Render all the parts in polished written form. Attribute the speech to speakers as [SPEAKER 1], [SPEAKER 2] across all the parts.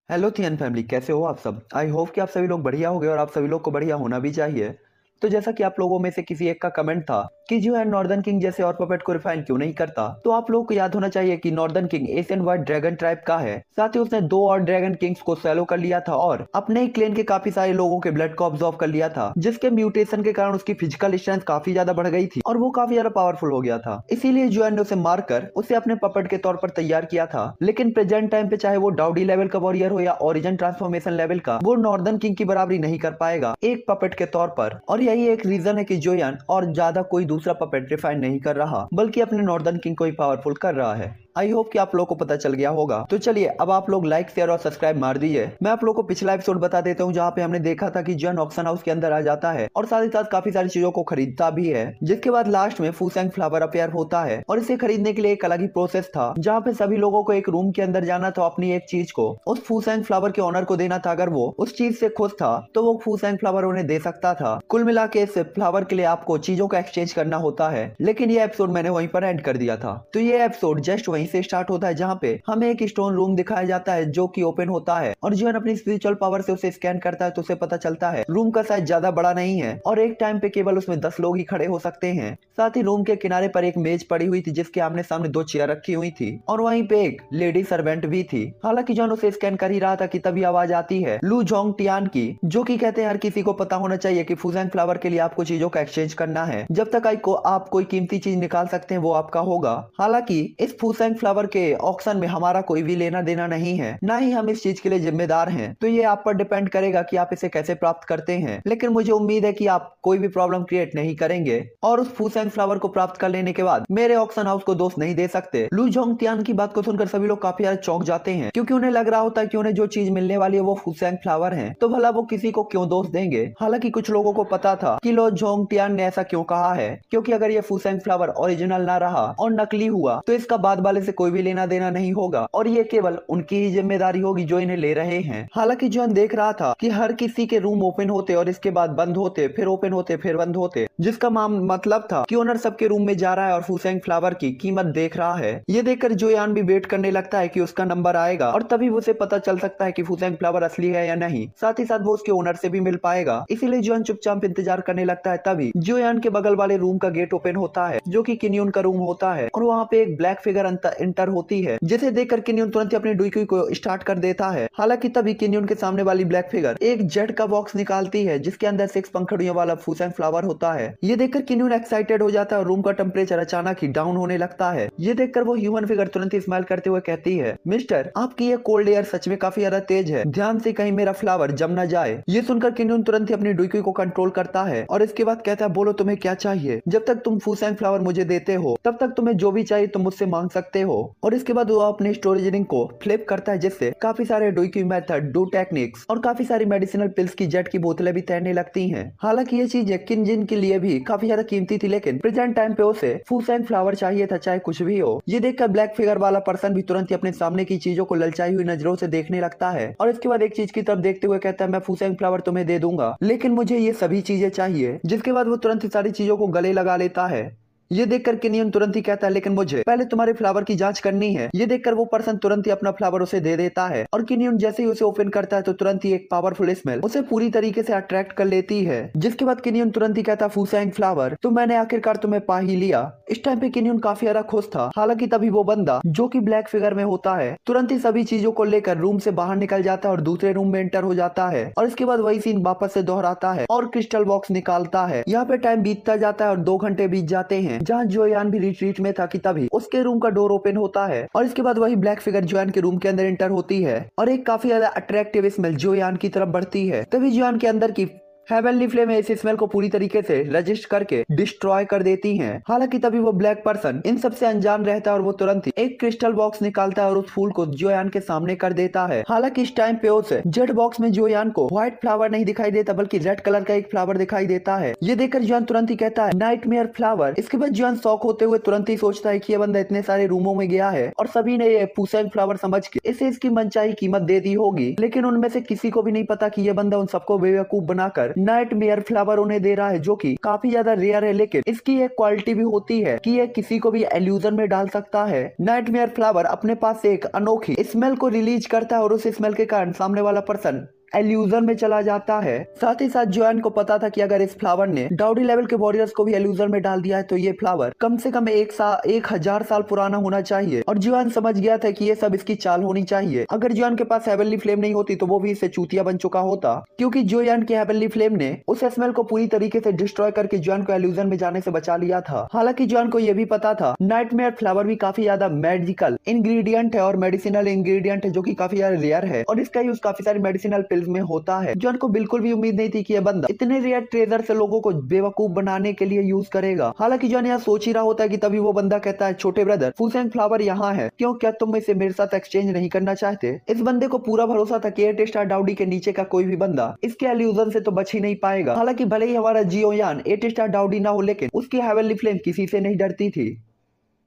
[SPEAKER 1] Hello थियन family, कैसे हो आप सब। आई होप कि आप सभी लोग बढ़िया होंगे और आप सभी लोग को बढ़िया होना भी चाहिए। तो जैसा कि आप लोगों में से किसी एक का कमेंट था कि जो है नॉर्दर्न किंग जैसे और पपेट को रिफाइन क्यों नहीं करता, तो आप लोगों को याद होना चाहिए कि northern king Asian white dragon tribe का है। साथ ही उसने दो और ड्रैगन किंग्स को सैलो कर लिया था और अपने ही क्लेन के काफी सारे लोगों के ब्लड को ऑब्जॉर्व कर लिया था, जिसके म्यूटेशन के कारण उसकी फिजिकल स्ट्रेंथ काफी ज्यादा बढ़ गई थी और वो काफी ज्यादा पावरफुल हो गया था। इसीलिए जो ने उसे मारकर उसे अपने पपेट के तौर पर तैयार किया था। लेकिन प्रेजेंट टाइम पे चाहे वो डाउडी लेवल का वॉरियर हो या ओरिजिन ट्रांसफॉर्मेशन लेवल का, वो नॉर्दर्न किंग की बराबरी नहीं कर पाएगा एक पपेट के तौर पर। और यही एक रीजन है कि जोयान और ज्यादा कोई दूसरा पपेट रिफाइन नहीं कर रहा, बल्कि अपने नॉर्दर्न किंग को ही पावरफुल कर रहा है। आई होप कि आप लोगों को पता चल गया होगा। तो चलिए अब आप लोग लाइक शेयर और सब्सक्राइब मार दीजिए। मैं आप लोगों को पिछला एपिसोड बता देता हूँ, जहाँ पे हमने देखा था कि जॉन ऑक्शन हाउस के अंदर आ जाता है और साथ ही साथ काफी सारी चीजों को खरीदता भी है, जिसके बाद लास्ट में फूसेंग फ्लावर अपेयर होता है। और इसे खरीदने के लिए एक अलग ही प्रोसेस था, जहाँ पे सभी लोगों को एक रूम के अंदर जाना था, अपनी एक चीज को उस फूसेंग फ्लावर के ओनर को देना था। अगर वो उस चीज से खुश था तो वो फूसेंग फ्लावर उन्हें दे सकता था। कुल मिला के इस फ्लावर के लिए आपको चीजों का एक्सचेंज करना होता है। लेकिन ये एपिसोड मैंने वहीं पर एंड कर दिया था, तो ये एपिसोड जस्ट वहीं से स्टार्ट होता है, जहाँ पे हमें एक स्टोन रूम दिखाया जाता है जो कि ओपन होता है और जो अपनी स्पिरिचुअल पावर से उसे स्कैन करता है तो उसे पता चलता है रूम का साइज ज्यादा बड़ा नहीं है और एक टाइम पे केवल उसमें 10 लोग ही खड़े हो सकते हैं। साथ ही रूम के किनारे पर एक मेज पड़ी हुई थी, जिसके आमने सामने दो चेयर रखी हुई थी और वहीं पे एक लेडी सर्वेंट भी थी। हालांकि जॉन उसे स्कैन कर ही रहा था कि तभी आवाज आती है लू जोंग टियान की, जो कि कहते हैं हर किसी को पता होना चाहिए कि फूजेंग फ्लावर के लिए आपको चीजों का एक्सचेंज करना है। जब तक आप कोई कीमती चीज निकाल सकते हैं वो आपका होगा। हालांकि इस फूसेंग फ्लावर के ऑक्शन में हमारा कोई भी लेना देना नहीं है, ना ही हम इस चीज के लिए जिम्मेदार हैं। तो ये आप पर डिपेंड करेगा कि आप इसे कैसे प्राप्त करते हैं। लेकिन मुझे उम्मीद है कि आप कोई भी प्रॉब्लम क्रिएट नहीं करेंगे और उस फूसेंग फ्लावर को प्राप्त कर लेने के बाद मेरे ऑक्शन हाउस को दोष नहीं दे सकते। लू जोंग तियान की बात को सुनकर सभी लोग काफी ज्यादा चौंक जाते हैं, क्योंकि उन्हें लग रहा होता है कि उन्हें जो चीज मिलने वाली है वो फूसेंग फ्लावर है, तो भला वो किसी को क्यों दोष देंगे। हालांकि कुछ लोगों को पता था कि लो जोंग तियान ने ऐसा क्यों कहा है, क्योंकि अगर ये फूसेंग फ्लावर ओरिजिनल ना रहा और नकली हुआ तो इसका बाद वाले से कोई भी लेना देना नहीं होगा और ये केवल उनकी ही जिम्मेदारी होगी जो इन्हें ले रहे हैं। हालांकि जॉन देख रहा था कि हर किसी के रूम ओपन होते और इसके बाद बंद होते, फिर ओपन होते, फिर बंद होते, जिसका मतलब था कि ओनर सबके रूम में जा रहा है और फूसेंग फ्लावर की कीमत देख रहा है। ये देखकर जोयान भी वेट करने लगता है कि उसका नंबर आएगा और तभी उसे पता चल सकता है कि फूसेंग फ्लावर असली है या नहीं। साथ ही साथ वो उसके ओनर से भी मिल पाएगा, इसीलिए जोयान चुपचाप इंतजार करने लगता है। तभी जोयान के बगल वाले रूम का गेट ओपन होता है, जो कि किन्यून का रूम होता है, और वहाँ पे एक ब्लैक फिगर इंटर होती है, जिसे देखकर किन्यून तुरंत ही अपनी डुईक्यू को स्टार्ट कर देता है। हालांकि तभी किन्यून के सामने वाली ब्लैक फिगर एक जेट का बॉक्स निकालती है, जिसके अंदर 6 पंखुड़ियों वाला फूसेंग फ्लावर होता है। ये देखकर किन्यून एक्साइटेड हो जाता है और रूम का टेम्परेचर अचानक ही डाउन होने लगता है। ये देखकर वो ह्यूमन फिगर तुरंत ही स्माइल करते हुए कहती है, मिस्टर, आपकी ये कोल्ड एयर सच में काफी ज्यादा तेज है, ध्यान से कहीं मेरा फ्लावर जम ना जाए। ये सुनकर किन्यून तुरंत ही अपनी डुईक्यू को कंट्रोल करता है और इसके बाद कहता है, बोलो तुम्हें क्या चाहिए। जब तक तुम फूसेंग फ्लावर मुझे देते हो तब तक तुम्हें जो भी चाहिए तुम मुझसे मांग सकते हो। और इसके बाद वो अपने स्टोरेज रिंग को फ्लिप करता है, जिससे काफी सारे डुईक्यू मेथड, डू टेक्निक्स और काफी सारी मेडिसिनल पिल्स की जेट की बोतलें भी तैरने लगती हैं। हालांकि ये चीज किनजिन के लिए भी काफी ज्यादा कीमती थी, लेकिन प्रेजेंट टाइम पे उसे फूसेंग फ्लावर चाहिए था, चाहे कुछ भी हो। ये देखकर ब्लैक फिगर वाला पर्सन भी तुरंत ही अपने सामने की चीजों को ललचाई हुई नजरों से देखने लगता है और इसके बाद एक चीज की तरफ देखते हुए कहता है, मैं फूसेंग फ्लावर तुम्हें दे दूंगा, लेकिन मुझे ये सभी चीजें चाहिए। जिसके बाद वो तुरंत ही सारी चीजों को गले लगा लेता है। ये देखकर किन्यून तुरंत ही कहता है, लेकिन मुझे पहले तुम्हारे फ्लावर की जांच करनी है। ये देखकर वो पर्सन तुरंत ही अपना फ्लावर उसे दे देता है और किन्यून जैसे ही उसे ओपन करता है तो तुरंत ही एक पावरफुल स्मेल उसे पूरी तरीके से अट्रैक्ट कर लेती है। जिसके बाद किन्यून तुरंत ही कहता, फूसेंग फ्लावर, तो मैंने आखिरकार तुम्हें पा ही लिया। इस टाइम पे किन्यून काफी ज्यादा खुश था। हालांकि तभी वो बंदा जो की ब्लैक फिगर में होता है तुरंत ही सभी चीजों को लेकर रूम से बाहर निकल जाता है और दूसरे रूम में एंटर हो जाता है और इसके बाद वही सीन वापस से दोहराता है और क्रिस्टल बॉक्स निकालता है। यहाँ पे टाइम बीतता जाता है और 2 घंटे बीत जाते हैं, जहाँ जोयान रिट्रीट में था कि तभी उसके रूम का डोर ओपन होता है और इसके बाद वही ब्लैक फिगर जोयान के रूम के अंदर एंटर होती है और एक काफी ज्यादा अट्रैक्टिव स्मेल जोयान की तरफ बढ़ती है। तभी जोयान के अंदर की हेवनली फ्लेम इस स्मेल को पूरी तरीके से रजिस्ट करके डिस्ट्रॉय कर देती हैं। हालांकि तभी वो ब्लैक पर्सन इन सबसे अनजान रहता है और वो तुरंत ही एक क्रिस्टल बॉक्स निकालता है और उस फूल को जोयान के सामने कर देता है। हालांकि इस टाइम पे उस जेड बॉक्स में जोयान को व्हाइट फ्लावर नहीं दिखाई देता, बल्कि रेड कलर का एक फ्लावर दिखाई देता है। ये देखकर जोयान तुरंत ही कहता है, नाइटमेयर फ्लावर। इसके बाद जोयान शॉक होते हुए तुरंत ही सोचता है कि ये बंदा इतने सारे रूमों में गया है और सभी ने ये फूसेंग फ्लावर समझ के इसे इसकी मनचाही कीमत दे दी होगी, लेकिन उनमें से किसी को भी नहीं पता कि ये बंदा उन सबको बेवकूफ बनाकर नाइटमेयर फ्लावर उन्हें दे रहा है, जो कि काफी ज्यादा रेयर है, लेकिन इसकी एक क्वालिटी भी होती है कि ये किसी को भी इल्यूजन में डाल सकता है। नाइटमेयर फ्लावर अपने पास से एक अनोखी स्मेल को रिलीज करता है और उस स्मेल के कारण सामने वाला पर्सन एल्यूजन में चला जाता है। साथ ही साथ जोयान को पता था कि अगर इस फ्लावर ने डाउडी लेवल के वॉरियर्स को भी एल्यूजन में डाल दिया है तो ये फ्लावर कम से कम 1000 साल पुराना होना चाहिए, और जोयान समझ गया था कि ये सब इसकी चाल होनी चाहिए। अगर जोयान के पास हेवनली फ्लेम नहीं होती तो वो भी इससे चूतिया बन चुका होता, क्योंकि जोयान के हेवनली फ्लेम ने उस स्मेल को पूरी तरीके से डिस्ट्रॉय करके जोयान को एल्यूजन में जाने से बचा लिया था। हालांकि जोयान को यह भी पता था नाइटमेयर फ्लावर भी काफी ज्यादा मेडिकल इंग्रेडिएंट है और मेडिसिनल इंग्रेडिएंट है, जो कि काफी ज्यादा रेयर है, और इसका यूज काफी सारी मेडिसिनल पिल्स में होता है। जोयान को बिल्कुल भी उम्मीद नहीं थी कि यह बंदा इतने रेयर ट्रेजर से लोगों को बेवकूफ बनाने के लिए यूज करेगा। हालांकि जोयान यह सोच ही रहा होता है कि तभी वो बंदा कहता है, छोटे ब्रदर, फूसेंग फ्लावर यहाँ है, क्यों, क्या तुम इसे मेरे साथ एक्सचेंज नहीं करना चाहते? इस बंदे को पूरा भरोसा था कि 8 स्टार डाउडी के नीचे का कोई भी बंदा इसके एल्यूजन से तो बच ही नहीं पाएगा। हालांकि भले ही हमारा जियोयान 8 स्टार डाउडी ना हो, लेकिन उसकी हेवनली फ्लेम किसी से नहीं डरती थी।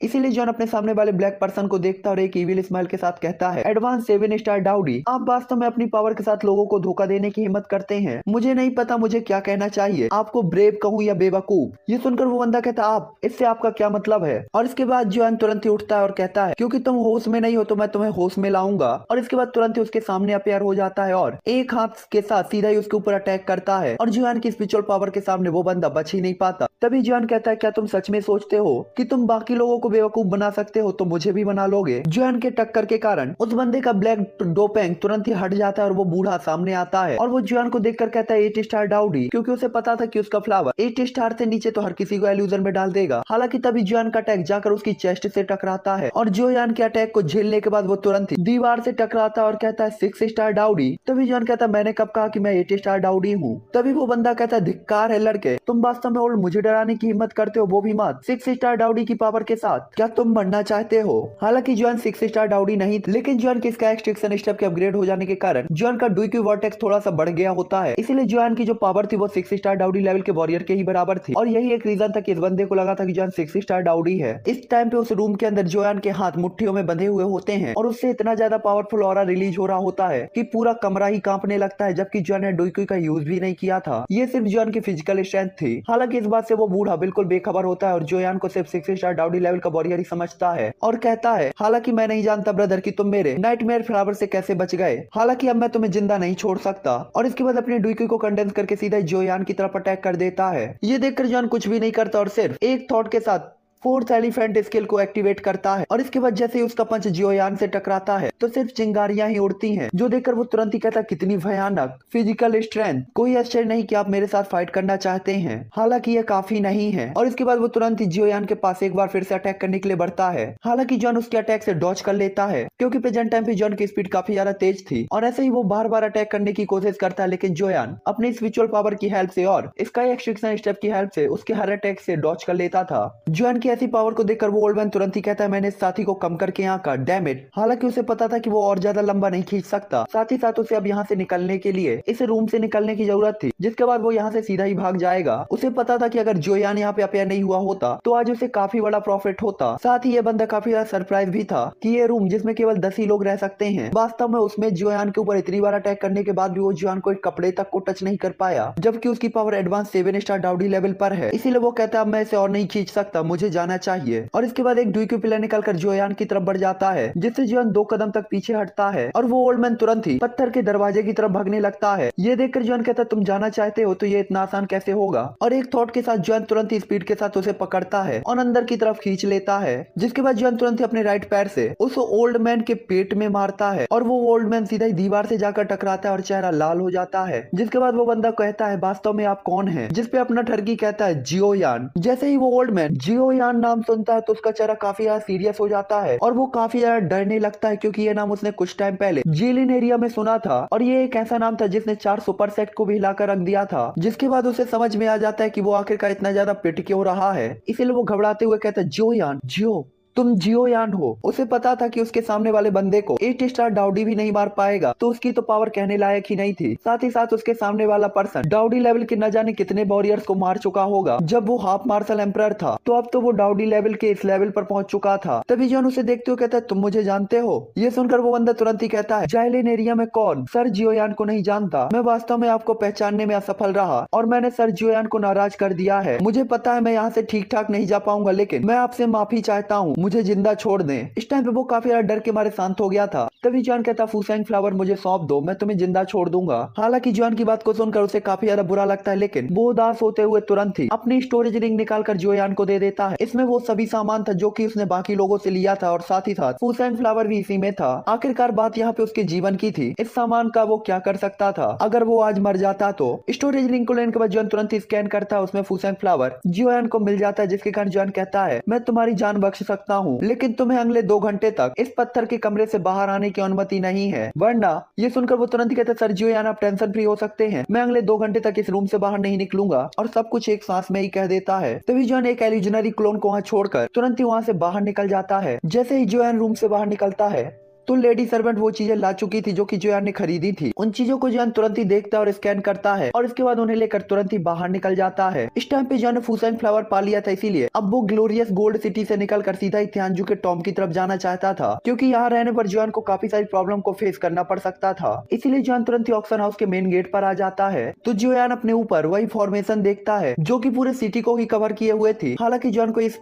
[SPEAKER 1] इसीलिए जॉन अपने सामने वाले ब्लैक पर्सन को देखता और एक इविल स्माइल के साथ कहता है, एडवांस 7 स्टार डाउडी, आप वास्तव में अपनी पावर के साथ लोगों को धोखा देने की हिम्मत करते हैं। मुझे नहीं पता मुझे क्या कहना चाहिए, आपको ब्रेव कहूँ या बेवकूफ। ये सुनकर वो बंदा कहता, आप, इससे आपका क्या मतलब है? और इसके बाद जॉन तुरंत ही उठता है और कहता है, क्योंकि तुम होश में नहीं हो तो मैं तुम्हें होश में लाऊंगा। और इसके बाद तुरंत ही उसके सामने अपेयर हो जाता है और एक हाथ के साथ सीधा ही उसके ऊपर अटैक करता है, और जॉन की स्पिरिचुअल पावर के सामने वो बंदा बच ही नहीं पाता। तभी जॉन कहता है, क्या तुम सच में सोचते हो कि तुम बाकी लोगों को बेवकूफ बना सकते हो तो मुझे भी बना लोगे? जॉन के टक्कर के कारण उस बंदे का ब्लैक डोपेंग तुरंत ही हट जाता है और वो बूढ़ा सामने आता है, और वो जॉन को देखकर कहता है 8 स्टार डाउडी, क्योंकि उसे पता था कि उसका फ्लावर 8 स्टार से नीचे तो हर किसी को एल्यूजन में डाल देगा। हालांकि तभी जॉन का अटैक जाकर उसकी चेस्ट से टकराता है, और जॉन के अटैक को झेलने के बाद वो तुरंत ही दीवार से टकराता है और कहता है 6 स्टार डाउडी। तभी जॉन कहता है, मैंने कब कहा कि मैं 8 स्टार डाउडी हूँ? तभी वो बंदा कहता है, धिक्कार है लड़के, तुम वास्तव में और मुझे डराने की हिम्मत करते हो, वो भी मत 6 स्टार डाउडी की पावर के साथ। क्या तुम बनना चाहते हो? हालांकि जॉन 6 स्टार डाउडी नहीं था, लेकिन जॉन के स्काई एक्सट्रैक्शन स्टेप के अपग्रेड हो जाने के कारण जॉन का डुइक्यू वर्टेक्स थोड़ा सा बढ़ गया होता है। इसीलिए जॉन की जो पावर थी वो 6 स्टार डाउडी लेवल के वॉरियर के ही बराबर थी, और यही एक रीजन था कि इस बंदे को लगा था कि जॉन 6 स्टार डाउडी है। इस टाइम पे उस रूम के अंदर जॉन के हाथ मुट्ठियों में बंधे हुए होते हैं, और उससे इतना ज्यादा पावरफुल ऑरा रिलीज हो रहा होता है कि पूरा कमरा ही कांपने लगता है, जबकि जॉन ने डुइक्यू का यूज भी नहीं किया था। ये सिर्फ जॉन की फिजिकल स्ट्रेंथ थी। हालांकि इस बात से वो बूढ़ा बिल्कुल बेखबर होता है और जॉन को सिर्फ 6 स्टार डाउडी लेवल का वॉरियर ही समझता है, और कहता है, हालांकि मैं नहीं जानता ब्रदर कि तुम मेरे नाइटमेयर फ्लावर से कैसे बच गए। हालांकि अब मैं तुम्हें जिंदा नहीं छोड़ सकता। और इसके बाद अपने डुइक्यू को कंडेंस करके सीधा जोयान की तरफ अटैक कर देता है। ये देखकर जॉन कुछ भी नहीं करता और सिर्फ एक थॉट के साथ 4th एलिफेंट स्किल को एक्टिवेट करता है, और इसके बाद जैसे ही उसका पंच जियोयान से टकराता है तो सिर्फ चिंगारियां ही उड़ती हैं, जो देखकर वो तुरंत ही कहता, कितनी भयानक फिजिकल स्ट्रेंथ, कोई आश्चर्य नहीं कि आप मेरे साथ फाइट करना चाहते हैं, हालांकि ये काफी नहीं है। और इसके बाद वो तुरंत ही जियोयान के पास एक बार फिर से अटैक करने के लिए बढ़ता है। हालांकि जॉन उसके अटैक से डॉज कर लेता है, क्योंकि प्रेजेंट टाइम पे जॉन की स्पीड काफी ज्यादा तेज थी, और ऐसे ही वो बार बार अटैक करने की कोशिश करता है, लेकिन जोयान अपनी स्पिरिचुअल पावर की हेल्प से और स्काई एक्सट्रैक्शन स्टेप की हेल्प से उसके हर अटैक से डॉज कर लेता था। जॉन की ऐसी पावर को देखकर वो ओल्ड मैन तुरंत ही कहता है, मैंने इस साथी को कम करके यहाँ का, डैम इट। हालांकि उसे पता था कि वो और ज्यादा लंबा नहीं खींच सकता। साथ ही साथ उसे अब यहाँ से निकलने के लिए इस रूम से निकलने की जरूरत थी, जिसके बाद वो यहाँ से सीधा ही भाग जाएगा। उसे पता था कि अगर जोयान यहाँ पे अपेयर नहीं हुआ होता तो आज उसे काफी बड़ा प्रॉफिट होता। साथ ही ये बंदा काफी ज्यादा सरप्राइज भी था कि ये रूम जिसमें केवल 10 ही लोग रह सकते हैं, वास्तव में उसमें जोयान के ऊपर इतनी बार अटैक करने के बाद भी वो जोयान को एक कपड़े तक को टच नहीं कर पाया, जबकि उसकी पावर एडवांस 7 स्टार डाउडी लेवल पर है। इसीलिए वो कहता है, मैं इसे और नहीं खींच सकता, मुझे जाना चाहिए। और इसके बाद एक डुइक्यू पिलर निकलकर जोयान की तरफ बढ़ जाता है, जिससे जोयान 2 कदम तक पीछे हटता है, और वो ओल्ड मैन तुरंत ही पत्थर के दरवाजे की तरफ भागने लगता है। ये देखकर जोयान कहता है, तुम जाना चाहते हो तो ये इतना आसान कैसे होगा? और एक थॉट के साथ जोयान तुरंत ही स्पीड के साथ उसे पकड़ता है और अंदर की तरफ खींच लेता है, जिसके बाद जोयान तुरंत ही अपने राइट पैर से उस ओल्ड मैन के पेट में मारता है, और वो ओल्ड मैन सीधा ही दीवार से जाकर टकराता है और चेहरा लाल हो जाता है। जिसके बाद वो बंदा कहता है, वास्तव में आप कौन है? जिसपे अपना ठरकी कहता है, जियोयान। जैसे ही वो ओल्ड मैन जियोयान नाम सुनता है तो उसका चेहरा काफी सीरियस हो जाता है, और वो काफी ज्यादा डरने लगता है, क्योंकि ये नाम उसने कुछ टाइम पहले जेलिन एरिया में सुना था, और ये एक ऐसा नाम था जिसने 4 सुपर सेट को भी हिलाकर रख दिया था। जिसके बाद उसे समझ में आ जाता है कि वो आखिरकार इतना ज्यादा पिट क्यों रहा है। इसीलिए वो घबराते हुए कहता है, जियोयान, जियो तुम जियोयान हो। उसे पता था कि उसके सामने वाले बंदे को 8 स्टार डाउडी भी नहीं मार पाएगा, तो उसकी तो पावर कहने लायक ही नहीं थी। साथ ही साथ उसके सामने वाला पर्सन डाउडी लेवल के न जाने कितने वॉरियर्स को मार चुका होगा जब वो हाफ मार्शल एम्परर था, तो अब तो वो डाउडी लेवल के इस लेवल पर पहुंच चुका था। तभी जॉन उसे देखते हो कहता है, तुम मुझे जानते हो? ये सुनकर वो बंदा तुरंत ही कहता है, जाइलिन एरिया में कौन? सर जियोयान को नहीं जानता। मैं वास्तव में आपको पहचानने में असफल रहा और मैंने सर जियोयान को नाराज कर दिया है। मुझे पता है मैं यहाँ से ठीक ठाक नहीं जा पाऊंगा, लेकिन मैं आपसे माफी चाहता हूँ, मुझे जिंदा छोड़ दें। इस टाइम पे वो काफी ज्यादा डर के मारे शांत हो गया था। तभी जॉन कहता, फूसेंग फ्लावर मुझे सौंप दो, मैं तुम्हें जिंदा छोड़ दूंगा। हालांकि जॉन की बात को सुनकर उसे काफी ज्यादा बुरा लगता है, लेकिन वो उदास होते हुए तुरंत ही अपनी स्टोरेज रिंग निकालकर जियोयान को दे देता है। इसमें वो सभी सामान था जो कि उसने बाकी लोगों से लिया था और साथ ही साथ फूसेंग फ्लावर भी इसी में था। आखिरकार बात यहाँ पे उसके जीवन की थी। इस सामान का वो क्या कर सकता था अगर वो आज मर जाता तो? स्टोरेज रिंग को लेने के बाद जॉन तुरंत ही स्कैन करता है, उसमें फूसेंग फ्लावर जियोयान को मिल जाता है, जिसके कारण जॉन कहता है, मैं तुम्हारी जान बख्श सकता हूँ, लेकिन तुम्हें अगले 2 घंटे तक इस पत्थर के कमरे से बाहर आने की अनुमति नहीं है, वरना। ये सुनकर वो तुरंत ही कहता है, सर जियोयान आप टेंशन फ्री हो सकते हैं, मैं अगले 2 घंटे तक इस रूम से बाहर नहीं निकलूंगा, और सब कुछ एक सांस में ही कह देता है। तभी जॉन एक एल्यूजनरी क्लोन को वहां छोड़कर तुरंत ही वहां से बाहर निकल जाता है। जैसे ही जियोयान रूम से बाहर निकलता है तो लेडी सर्वेंट वो चीजें ला चुकी थी जो कि जियोयान ने खरीदी थी। उन चीजों को जॉन तुरंत ही देखता है और स्कैन करता है, और इसके बाद उन्हें लेकर तुरंत ही बाहर निकल जाता है। इस टाइम पे जॉन ने फूसेंग फ्लावर पा लिया था, इसीलिए अब वो ग्लोरियस गोल्ड सिटी से निकलकर सीधा ही थियानजू के टॉम की तरफ जाना चाहता था, क्योंकि यहाँ रहने पर जॉन को काफी सारी प्रॉब्लम को फेस करना पड़ सकता था। इसीलिए जॉन तुरंत ही ऑक्शन हाउस के मेन गेट पर आ जाता है। तो जियोयान अपने ऊपर वही फॉर्मेशन देखता है जो कि पूरे सिटी को ही कवर किए हुए थी। हालांकि जॉन को इस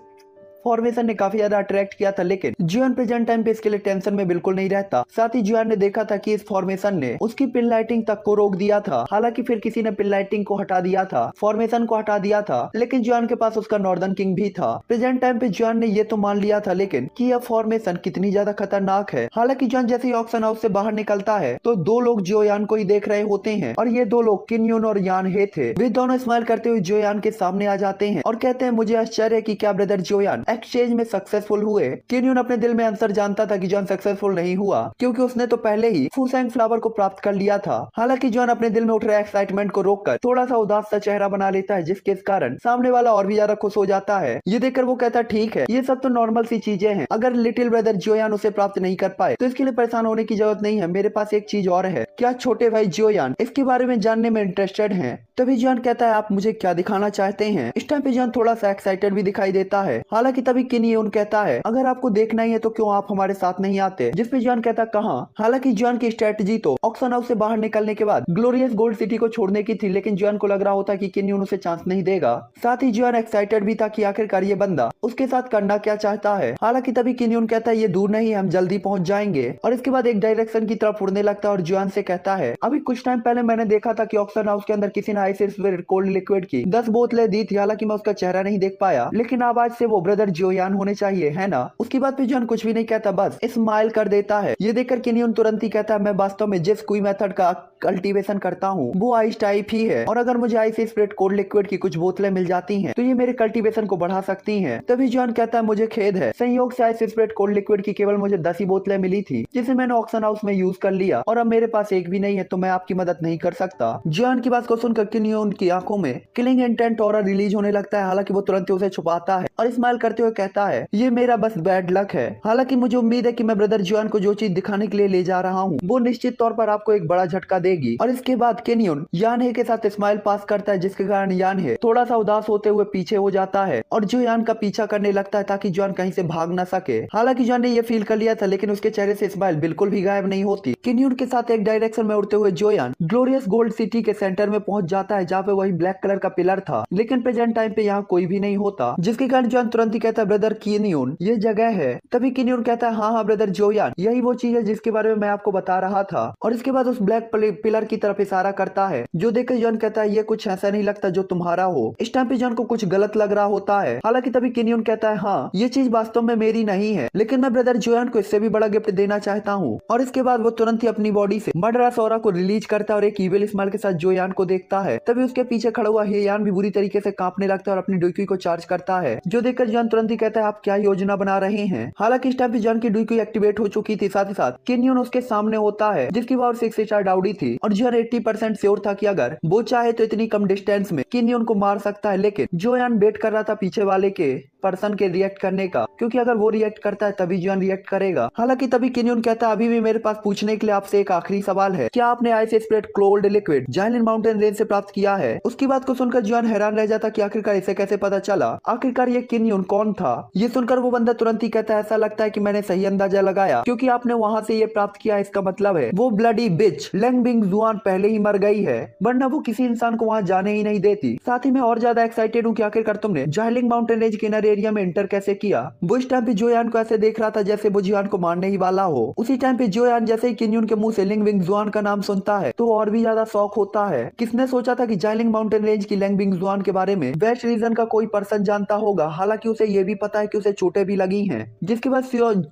[SPEAKER 1] फॉर्मेशन ने काफी ज्यादा अट्रैक्ट किया था, लेकिन जियोन प्रेजेंट टाइम पे इसके लिए टेंशन में बिल्कुल नहीं रहता। साथ ही जियोन ने देखा था कि इस फॉर्मेशन ने उसकी पिन लाइटिंग तक को रोक दिया था। हालांकि फिर किसी ने पिन लाइटिंग को हटा दिया था, फॉर्मेशन को हटा दिया था, लेकिन जियोन के पास उसका नॉर्दर्न किंग भी था। प्रेजेंट टाइम पे जियोन ने ये तो मान लिया था, लेकिन कि यह फॉर्मेशन कितनी ज्यादा खतरनाक है। हालांकि जियोन जैसे ही ऑक्शन हाउस से बाहर निकलता है तो 2 लोग जियोयान को ही देख रहे होते हैं, और ये 2 लोग किन्यून और यान हे थे। वे दोनों स्माइल करते हुए जियोयान के सामने आ जाते हैं और कहते हैं, मुझे आश्चर्य है कि क्या ब्रदर जियोयान एक्सचेंज में सक्सेसफुल हुए। किन्यून अपने दिल में आंसर जानता था कि जॉन सक्सेसफुल नहीं हुआ, क्योंकि उसने तो पहले ही फूसेंग फ्लावर को प्राप्त कर लिया था। हालांकि जॉन अपने दिल में उठ रहे एक्साइटमेंट को रोककर थोड़ा सा उदास सा चेहरा बना लेता है, जिसके कारण सामने वाला और भी ज्यादा खुश हो जाता है। ये देखकर वो कहता है, ठीक है, ये सब तो नॉर्मल सी चीजें हैं, अगर लिटिल ब्रदर जियोयान उसे प्राप्त नहीं कर पाए तो इसके लिए परेशान होने की जरूरत नहीं है। मेरे पास एक चीज और है, क्या छोटे भाई जियोयान इसके बारे में जानने में इंटरेस्टेड हैं? तभी जॉन कहता है, आप मुझे क्या दिखाना चाहते हैं? इस टाइम पे जॉन थोड़ा सा एक्साइटेड भी दिखाई देता है। हालांकि तभी किन्यून कहता है, अगर आपको देखना ही है तो क्यों आप हमारे साथ नहीं आते? जिस पे जॉन कहता, कहां? हालांकि जॉन की स्ट्रेटजी तो ऑक्शन हाउस से बाहर निकलने के बाद ग्लोरियस गोल्ड सिटी को छोड़ने की थी, लेकिन जॉन को लग रहा होता कि किन्यून उसे चांस नहीं देगा। साथ ही जॉन एक्साइटेड भी था कि आखिरकार ये बंदा उसके साथ करना क्या चाहता है। हालांकि तभी किन्यून कहता है, ये दूर नहीं, हम जल्दी पहुंच जाएंगे, और इसके बाद एक डायरेक्शन की तरफ उड़ने लगता है और जॉन से कहता है, अभी कुछ टाइम पहले मैंने देखा था कि ऑक्शन हाउस के अंदर किसी ने आइस कोल्ड लिक्विड की 10 बोतलें दी थी। हालांकि मैं उसका चेहरा नहीं देख पाया, लेकिन आवाज से वो ब्रदर जियोयान होने चाहिए, है ना? उसकी बात पे जॉन कुछ भी नहीं कहता, बस स्माइल कर देता है। ये देखकर किन्यून तुरंत ही कहता है, मैं वास्तव में जिस कोई मेथड का कल्टीवेशन करता हूँ वो आइस टाइप ही है, और अगर मुझे आइस स्प्रेड कोल्ड लिक्विड की कुछ बोतलें मिल जाती हैं तो ये मेरे कल्टीवेशन को बढ़ा सकती हैं। तभी जॉन कहता है, मुझे खेद है, संयोग से आइस स्प्रेड कोल्ड लिक्विड की केवल मुझे 10 ही बोतलें मिली थी, जिसे मैंने ऑक्शन हाउस में यूज कर लिया, और अब मेरे पास एक भी नहीं है, तो मैं आपकी मदद नहीं कर सकता। जॉन की बात को सुनकर किन्यून की आंखों में किलिंग इंटेंट ऑरा रिलीज होने लगता है। हालांकि वो तुरंत ही उसे छुपाता है और स्माइल करते हुए कहता है, ये मेरा बस बैड लक है। हालांकि मुझे उम्मीद है कि मैं ब्रदर जॉन को जो चीज दिखाने के लिए ले जा रहा हूँ वो निश्चित तौर पर आपको एक बड़ा झटका देगी। और इसके बाद किन्यून यान हे के साथ स्माइल पास करता है, जिसके कारण यान हे थोड़ा सा उदास होते हुए पीछे हो जाता है और जियोयान का पीछा करने लगता है ताकि जॉन कहीं से भाग न सके। हालांकि जॉन ने ये फील कर लिया था, लेकिन उसके चेहरे से स्माइल बिल्कुल भी गायब नहीं होती। किन्यून के साथ एक डायरेक्शन में उड़ते हुए जियोयान ग्लोरियस गोल्ड सिटी के सेंटर में पहुंच जाता है, जहाँ पे वही ब्लैक कलर का पिलर था, लेकिन प्रेजेंट टाइम पे यहाँ कोई भी नहीं होता, जिसके कारण जॉन तुरंत ही कहता है, ब्रदर किन्यून ये जगह है। तभी किन्यून कहता है, हाँ हाँ ब्रदर जियोयान, यही वो चीज है जिसके बारे में मैं आपको बता रहा था। और इसके बाद उस ब्लैक पिलर की तरफ इशारा करता है, जो देखकर जॉन कहता है, ये कुछ ऐसा नहीं लगता जो तुम्हारा हो। इस टाइम पे जॉन को कुछ गलत लग रहा होता है। हालांकि तभी किन्यून कहता है, हाँ ये चीज वास्तव में मेरी नहीं है, लेकिन मैं ब्रदर जियोयान को इससे भी बड़ा गिफ्ट देना चाहता हूँ। और इसके बाद वो तुरंत ही अपनी बॉडी से मर्डरस ऑरा को रिलीज करता है और एक इविल स्माइल के साथ जियोयान को देखता है। तभी उसके पीछे खड़ा हुआ हेयान भी बुरी तरीके से कांपने लगता है और अपनी डुइक्यू को चार्ज करता है, जो देखकर जॉन तुरंत ही कहता है, आप क्या योजना बना रहे हैं? हालांकि इस टाइम पे जॉन की डुइक्यू एक्टिवेट हो चुकी थी। साथ ही साथ किन्यून उसके सामने होता है, जिसकी पावर 6 स्टार डाउडी थी, और जॉन 80% श्योर था कि अगर वो चाहे तो इतनी कम डिस्टेंस में किन्यून को मार सकता है। लेकिन जियोयान वेट कर रहा था पीछे वाले के पर्सन के रिएक्ट करने का, क्योंकि अगर वो रिएक्ट करता है तभी जॉन रिएक्ट करेगा। हालांकि तभी किन्यून कहता है अभी भी मेरे पास पूछने के लिए आपसे एक आखिरी सवाल है, क्या आपने ice spread cold liquid xylene mountain range से प्राप्त किया है? उसकी बात को सुनकर जॉन हैरान रह जाता कि आखिरकार इसे कैसे पता चला, आखिरकार ये किन्यून कौन था। ये सुनकर वो बंदा तुरंत ही कहता है ऐसा लगता है कि मैंने सही अंदाजा लगाया, क्योंकि आपने वहां से ये प्राप्त किया, इसका मतलब है वो ब्लडी बिच लेंग बिंग जुआन पहले ही मर गई है, वरना वो किसी इंसान को वहां जाने ही नहीं देती। साथ ही मैं और ज्यादा एक्साइटेड हूँ कि आखिरकार तुमने जाइलिंग माउंटेन रेंज के इनर एरिया में एंटर कैसे किया। वो इस टाइम पे जोयान को ऐसे देख रहा था जैसे वो जियान को मारने ही वाला हो। उसी टाइम पे जोयान जैसे ही किन्यून के मुंह से लिंग बिंग जुआन का नाम सुनता है तो और भी ज्यादा शौक होता है। किसने सोचा था कि जाइलिंग माउंटेन रेंज की लिंग बिंग जुआन के बारे में वेस्ट रीजन का कोई पर्सन जानता होगा। हालांकि उसे ये भी पता है कि उसे चोटें भी लगी हैं। जिसके बाद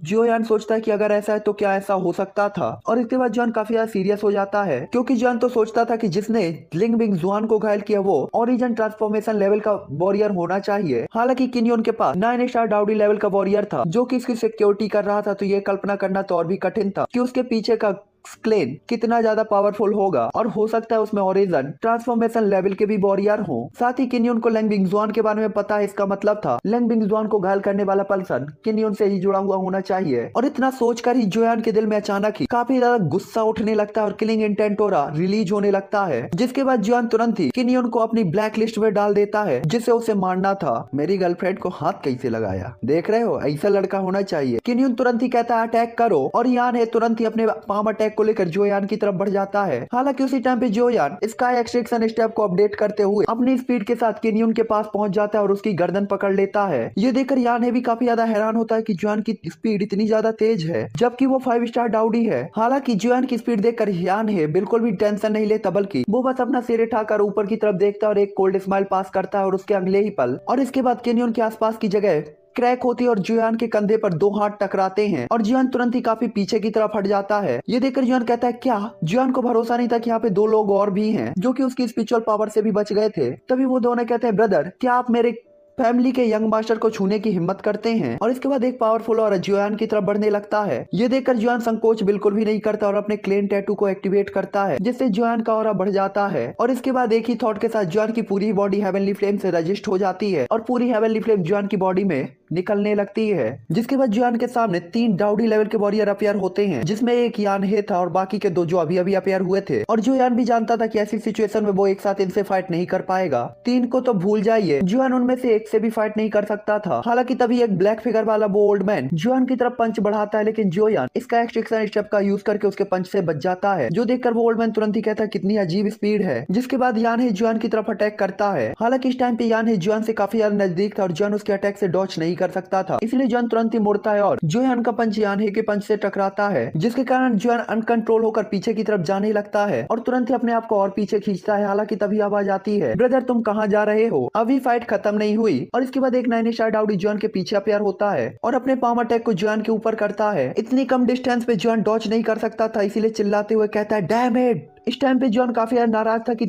[SPEAKER 1] जोयान सोचता है कि अगर ऐसा है तो क्या ऐसा हो सकता था, और इसके बाद जॉन काफी ज्यादा सीरियस हो जाता है, क्योंकि जॉन तो सोचता था कि जिसने लिंग बिंग जुआन को घायल किया वो ओरिजिन ट्रांसफॉर्मेशन लेवल का वॉरियर होना चाहिए। हालांकि किन्यून के पास 9 स्टार डाउडी लेवल का वॉरियर था जो कि इसकी सिक्योरिटी कर रहा था, तो ये कल्पना करना तो और भी कठिन था कि उसके पीछे का क्लेन कितना ज्यादा पावरफुल होगा, और हो सकता है उसमें ओरिजिन ट्रांसफॉर्मेशन लेवल के भी वॉरियर हो। साथ ही किन्यून को लेंग बिंग जुआन के बारे में पता है, इसका मतलब था लेंग बिंग जुआन को घायल करने वाला पर्सन किन्यून से ही जुड़ा हुआ होना चाहिए। और इतना सोचकर ही जोयान के दिल में अचानक ही काफी ज्यादा गुस्सा उठने लगता है और किलिंग इंटेंट रिलीज होने लगता है। जिसके बाद जोयान तुरंत ही किन्यून को अपनी ब्लैक लिस्ट में डाल देता है जिसे उसे मारना था। मेरी गर्लफ्रेंड को हाथ कैसे लगाया, देख रहे हो, ऐसा लड़का होना चाहिए। किन्यून तुरंत ही कहता है अटैक करो, और यान है तुरंत ही अपने पाम अटैक को लेकर जोयान की तरफ बढ़ जाता है। हालांकि उसी टाइम पे जोयान स्काई एक्सट्रैक्शन स्टेप को अपडेट करते हुए अपनी स्पीड के साथ किन्यून के पास पहुंच जाता है और उसकी गर्दन पकड़ लेता है। ये देखकर यान है भी काफी ज्यादा हैरान होता है कि जोयान की स्पीड इतनी ज्यादा तेज है जबकि वो 5 स्टार डाउडी है। हालांकि जोयान की स्पीड देखकर यान है बिल्कुल भी टेंशन नहीं लेता, बल्कि वो बस अपना सिर उठाकर ऊपर की तरफ देखता है और एक कोल्ड स्माइल पास करता है, और उसके अगले ही पल और इसके बाद किन्यून के आसपास की जगह क्रैक होती है और जोयान के कंधे पर 2 हाथ टकराते हैं और जोयान तुरंत ही काफी पीछे की तरफ हट जाता है। ये देखकर जोयान कहता है क्या? जोयान को भरोसा नहीं था कि यहाँ पे 2 लोग और भी हैं जो कि उसकी स्पिरिचुअल पावर से भी बच गए थे। तभी वो दोनों कहते हैं ब्रदर, क्या आप मेरे फैमिली के यंग मास्टर को छूने की हिम्मत करते हैं? और इसके बाद एक पावरफुल और जोयान की तरफ बढ़ने लगता है। ये देखकर जोयान संकोच बिल्कुल भी नहीं करता और अपने क्लेन टैटू को एक्टिवेट करता है जिससे जोयान का ऑरा बढ़ जाता है। और इसके बाद एक ही थॉट के साथ जोयान की पूरी बॉडी हेवनली फ्लेम से रजिस्ट हो जाती है और पूरी हेवनली फ्लेम जोयान की बॉडी में निकलने लगती है। जिसके बाद जोयान के सामने 3 डाउडी लेवल के वॉरियर अपियर होते हैं, जिसमें एक यान हे था और बाकी के 2 जो अभी अभी अपियर हुए थे। और जोयान भी जानता था कि ऐसी सिचुएशन में वो एक साथ इनसे फाइट नहीं कर पाएगा। 3 को तो भूल जाइए, जोयान उनमें से एक से भी फाइट नहीं कर सकता था। हालांकि तभी एक ब्लैक फिगर वाला वो ओल्ड मैन जोयान की तरफ पंच बढ़ाता है, लेकिन जोयान इसका एक्सट्रैक्शन स्टेप का यूज करके उसके पंच से बच जाता है, जो देखकर वो ओल्ड मैन तुरंत ही कहता है कितनी अजीब स्पीड है। जिसके बाद यान हे जोयान की तरफ अटैक करता है। हालांकि इस टाइम पे यान हे जोयान से काफी ज्यादा नजदीक था और जोयान उसके अटैक से डॉच नहीं कर सकता था, इसलिए जोयान तुरंत ही मुड़ता है और जोयान का पंच यान हे के पंच से टकराता है, जिसके कारण जोयान अनकंट्रोल होकर पीछे की तरफ जाने लगता है और तुरंत ही अपने आप को और पीछे खींचता है। हालांकि तभी आवाज आती है, ब्रदर तुम कहाँ जा रहे हो, अभी फाइट खत्म नहीं हुई। और इसके बाद एक 9 स्टार डाउडी जोयान के पीछे अपियर होता है और अपने पाम अटैक को जोयान के ऊपर करता है। इतनी कम डिस्टेंस पे जोयान डॉच नहीं कर सकता था, इसीलिए चिल्लाते हुए कहता है डैम इट। इस टाइम पे जोयान काफी नाराज था कि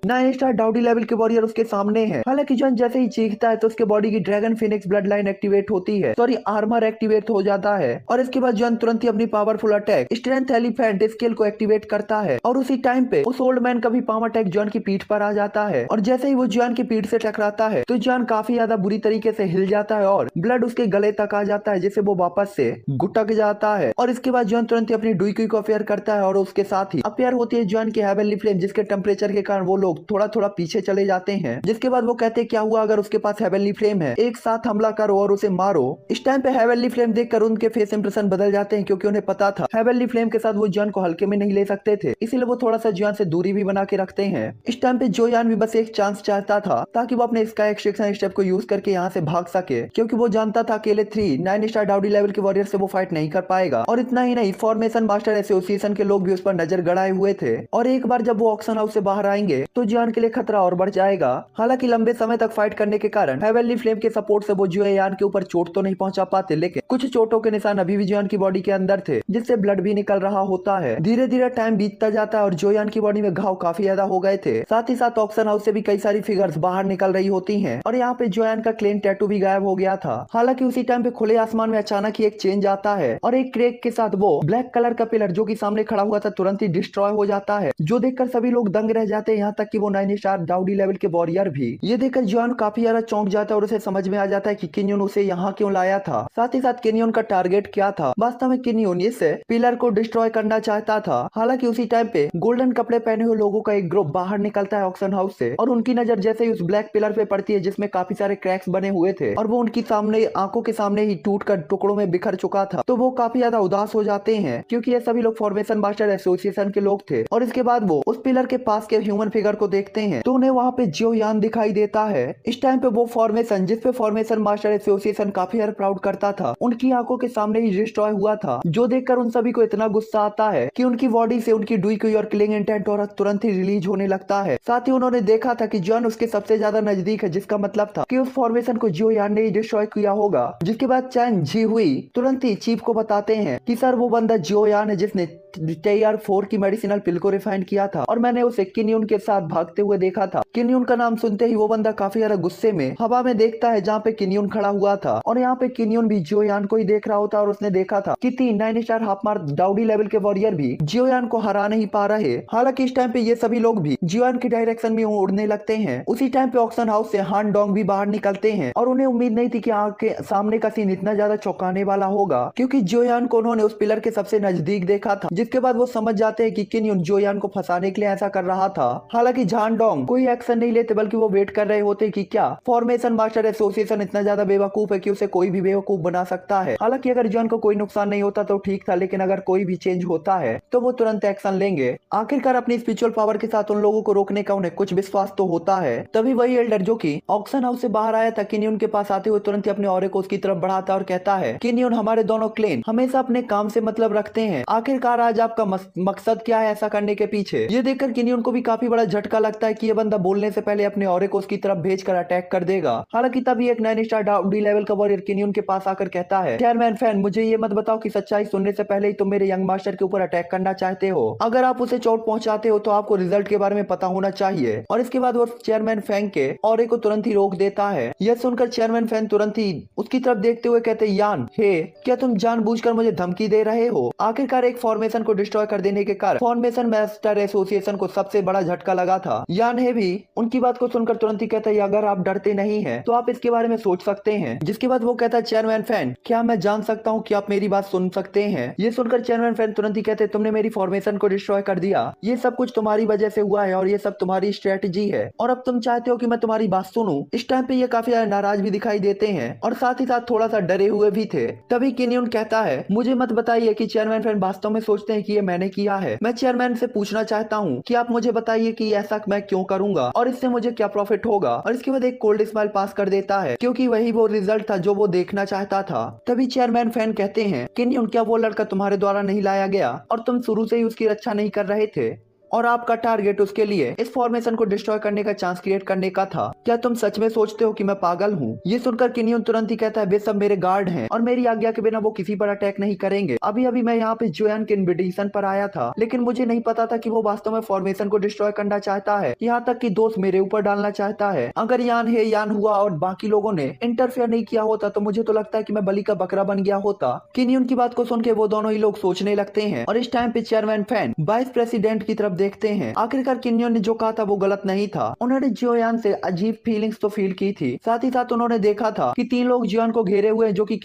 [SPEAKER 1] 9 स्टार डाउडी लेवल के वॉरियर उसके सामने है। हालांकि जोयान जैसे ही चीखता है तो उसके बॉडी की dragon Phoenix blood line activate होती है, सॉरी आर्मर एक्टिवेट हो जाता है। और इसके बाद जोयान तुरंत ही अपनी powerful attack strength elephant skill को एक्टिवेट करता है और उसी टाइम पे उस ओल्ड मैन का भी पाम अटैक जोयान की पीठ पर आ जाता है। और जैसे ही वो जोयान की पीठ से टकराता है तो जोयान काफी ज्यादा बुरी तरीके से हिल जाता है और ब्लड उसके गले तक आ जाता है, जिससे वो वापस से गुटक जाता है। और इसके बाद जोयान तुरंत ही अपनी डुइकी को अपेयर करता है और उसके साथ ही अपेयर होती है जोयान की हेवनली फ्लेम, जिसके टेम्परेचर के कारण वो लोग थोड़ा थोड़ा पीछे चले जाते हैं। जिसके बाद वो कहते हैं क्या हुआ अगर उसके पास हेवनली फ्लेम है, एक साथ हमला करो और उसे मारो। इस टाइम पे हेवनली फ्लेम देखकर उनके फेस इंप्रेशन बदल जाते हैं, क्योंकि उन्हें पता था हेवनली फ्लेम के साथ वो जोयान को हल्के में नहीं ले सकते थे, इसीलिए वो थोड़ा सा जोयान से दूरी भी बना के रखते हैं। इस टाइम पे जोयान भी बस एक चांस चाहता था ताकि वो अपने स्काई एक्सट्रैक्शन स्टेप को यूज करके यहाँ से भाग सके, क्योंकि वो जानता था अकेले 9 स्टार डाउडी लेवल के वॉरियर से वो फाइट नहीं कर पाएगा। और इतना ही नहीं, फॉर्मेशन मास्टर एसोसिएशन के लोग भी उस पर नजर गड़ाए हुए थे और एक बार जब वो ऑक्शन हाउस से बाहर आएंगे तो जोयान के लिए खतरा और बढ़ जाएगा। हालांकि लंबे समय तक फाइट करने के कारण हेवनली फ्लेम के सपोर्ट से वो जोयान के ऊपर चोट तो नहीं पहुंचा पाते, लेकिन कुछ चोटों के निशान अभी भी जोयान की बॉडी के अंदर थे, जिससे ब्लड भी निकल रहा होता है। धीरे धीरे टाइम बीतता जाता है और जोयान की बॉडी में घाव काफी ज्यादा हो गए थे। साथ ही साथ ऑक्शन हाउस से भी कई सारी फिगर्स बाहर निकल रही होती है और यहाँ पे जोयान का क्लेन टैटू भी गायब हो गया था। हालांकि उसी टाइम पे खुले आसमान में अचानक ही एक चेंज आता है और एक क्रेक के साथ वो ब्लैक कलर का पिलर जो कि सामने खड़ा हुआ था तुरंत ही डिस्ट्रॉय हो जाता जाता है, जो देखकर सभी लोग दंग रह जाते हैं, यहाँ तक कि वो 9 स्टार डाउडी लेवल के वॉरियर भी। ये देखकर जियोन काफी ज्यादा चौंक जाता है और उसे समझ में आ जाता है कि किन्योन उसे यहाँ क्यों लाया था, साथ ही साथ किन्योन का टारगेट क्या था। वास्तव में किन्योन इस पिलर को डिस्ट्रॉय करना चाहता था। हालांकि उसी टाइम पे गोल्डन कपड़े पहने हुए लोगों का एक ग्रुप बाहर निकलता है ऑक्शन हाउस से, और उनकी नजर जैसे ही उस ब्लैक पिलर पे पड़ती है जिसमें काफी सारे क्रैक्स बने हुए थे और वो उनकी सामने आंखों के सामने ही टूटकर टुकड़ों में बिखर चुका था, तो वो काफी ज्यादा उदास हो जाते हैं क्योंकि ये सभी लोग फॉर्मेशन मास्टर एसोसिएशन के लोग थे। और इसके बाद वो उस पिलर के पास के ह्यूमन फिगर को देखते हैं तो उन्हें वहाँ पे जियो यान दिखाई देता है। इस टाइम पे वो फॉर्मेशन जिसपे फॉर्मेशन मास्टर एसोसिएशन काफी ज्यादा प्राउड करता था, उनकी आंखों के सामने ही डिस्ट्रॉय हुआ था, जो देखकर उन सभी को इतना गुस्सा आता है कि उनकी बॉडी से उनकी डुई और किलिंग इंटेंट और तुरंत ही रिलीज होने लगता है। साथ ही उन्होंने देखा था कि जॉन उसके सबसे ज्यादा नजदीक है, जिसका मतलब था कि उस फॉर्मेशन को जियो यान ने ही डिस्ट्रॉय किया होगा। जिसके बाद चैन जी हुई तुरंत ही चीफ को बताते हैं कि सर वो बंदा जियो यान है जिसने TR4 की मेडिसिनल पिल को रिफाइन किया था और मैंने उसे किन्यून के साथ भागते हुए देखा था। किन्यून का नाम सुनते ही वो बंदा काफी ज्यादा गुस्से में हवा में देखता है जहाँ पे किन्यून खड़ा हुआ था, और यहाँ पे किन्यून भी जियोयान को ही देख रहा होता और उसने देखा था कि 9 स्टार हाफ मार्क डाउडी लेवल के वॉरियर भी जियोयान को हरा नहीं पा रहे। हालांकि इस टाइम पे ये सभी लोग भी जियोयान की डायरेक्शन में उड़ने लगते हैं। उसी टाइम पे ऑक्शन हाउस से हान डोंग भी बाहर निकलते हैं और उन्हें उम्मीद नहीं थी कि आगे सामने का सीन इतना ज्यादा चौंकाने वाला होगा, क्योंकि जियोयान को उन्होंने उस पिलर के सबसे नजदीक देखा था। जिसके बाद वो समझ जाते हैं कि किन्यून जियोयान को फंसाने के लिए ऐसा कर रहा था। हालांकि झान डोंग कोई एक्शन नहीं लेते बल्कि वो वेट कर रहे होते कि क्या फॉर्मेशन मास्टर एसोसिएशन इतना ज्यादा बेवकूफ है कि उसे कोई भी बेवकूफ बना सकता है। हालांकि अगर जियोयान को कोई नुकसान नहीं होता तो ठीक था, लेकिन अगर कोई भी चेंज होता है तो वो तुरंत एक्शन लेंगे। आखिरकार अपनी स्पिरिचुअल पावर के साथ उन लोगों को रोकने का उन्हें कुछ विश्वास तो होता है। तभी वही एल्डर जो कि ऑक्शन हाउस से बाहर आया था किन्यून के पास आते हुए तुरंत ही अपने ऑरे को उसकी तरफ बढ़ाता और कहता है किन्यून हमारे दोनों क्लेन हमेशा अपने काम से मतलब रखते हैं, आखिरकार आज आपका मकसद क्या है ऐसा करने के पीछे। ये देखकर किन्यून को भी काफी बड़ा झटका लगता है कि ये बंदा बोलने से पहले अपने ऑरे को उसकी तरफ भेजकर अटैक कर देगा। हालांकि तभी एक 9 स्टार डाउडी लेवल का वॉरियर किन्यून के पास आकर कहता है चेयरमैन फैन मुझे ये मत बताओ कि सच्चाई सुनने से पहले ही तुम मेरे यंग मास्टर के ऊपर अटैक करना चाहते हो। अगर आप उसे चोट पहुंचाते हो तो आपको रिजल्ट के बारे में पता होना चाहिए। और इसके बाद वो चेयरमैन फैंग के ऑरे को तुरंत ही रोक देता है। यह सुनकर चेयरमैन फैन तुरंत ही उसकी तरफ देखते हुए कहते यान हे क्या तुम जानबूझकर मुझे धमकी दे रहे हो। आखिरकार एक फॉर्मेशन को डिस्ट्रॉय कर देने के कारण फॉर्मेशन मास्टर एसोसिएशन को सबसे बड़ा झटका लगा था। यान हे भी उनकी बात को सुनकर तुरंत ही कहता है अगर आप डरते नहीं है तो आप इसके बारे में सोच सकते हैं। जिसके बाद वो कहता है चेयरमैन फैन क्या मैं जान सकता हूँ कि आप मेरी बात सुन सकते हैं। ये सुनकर चेयरमैन फैन तुरंत ही कहते तुमने मेरी फॉर्मेशन को डिस्ट्रॉय कर दिया, ये सब कुछ तुम्हारी वजह से हुआ है और ये सब तुम्हारी स्ट्रेटेजी है और अब तुम चाहते हो कि मैं तुम्हारी बात सुनूं। इस टाइम पे ये काफी ज्यादा नाराज भी दिखाई देते हैं और साथ ही साथ थोड़ा सा डरे हुए भी थे। तभी किन्यून कहता है मुझे मत बताइए कि चेयरमैन फैन वास्तव में सोचते हैं कि ये मैंने किया है। मैं चेयरमैन से पूछना चाहता हूँ कि आप मुझे बताइए कि ऐसा मैं क्यों करूंगा और इससे मुझे क्या प्रॉफिट होगा। और इसके बाद एक कोल्ड स्माइल पास कर देता है क्योंकि वही वो रिजल्ट था जो वो देखना चाहता था। तभी चेयरमैन फैन कहते हैं किन्यून क्या वो लड़का तुम्हारे द्वारा नहीं लाया गया और तुम शुरू से ही उसकी रक्षा नहीं कर रहे थे और आपका टारगेट उसके लिए इस फॉर्मेशन को डिस्ट्रॉय करने का चांस क्रिएट करने का था। क्या तुम सच में सोचते हो कि मैं पागल हूँ। ये सुनकर किन्यून तुरंत ही कहता है वे सब मेरे गार्ड हैं और मेरी आज्ञा के बिना वो किसी पर अटैक नहीं करेंगे। अभी अभी मैं यहाँ पे जियोयान के इन्विटेशन पर आया था लेकिन मुझे नहीं पता था कि वो वास्तव में फॉर्मेशन को डिस्ट्रॉय करना चाहता है, यहाँ तक कि दोस्त मेरे ऊपर डालना चाहता है। अगर यान है यान हुआ और बाकी लोगों ने इंटरफेयर नहीं किया होता तो मुझे तो लगता है कि मैं बलि का बकरा बन गया होता। किन्यून की बात को सुन के वो दोनों ही लोग सोचने लगते हैं और इस टाइम पे चेयरमैन फैन वाइस प्रेसिडेंट की तरफ देखते हैं। आखिरकार किन्यून ने जो कहा था वो गलत नहीं था। उन्होंने जियोयान से अजीब फीलिंग्स तो फील की थी, साथ ही साथ उन्होंने देखा था कि 3 लोग जियोयान को घेरे हुए हैं जो कि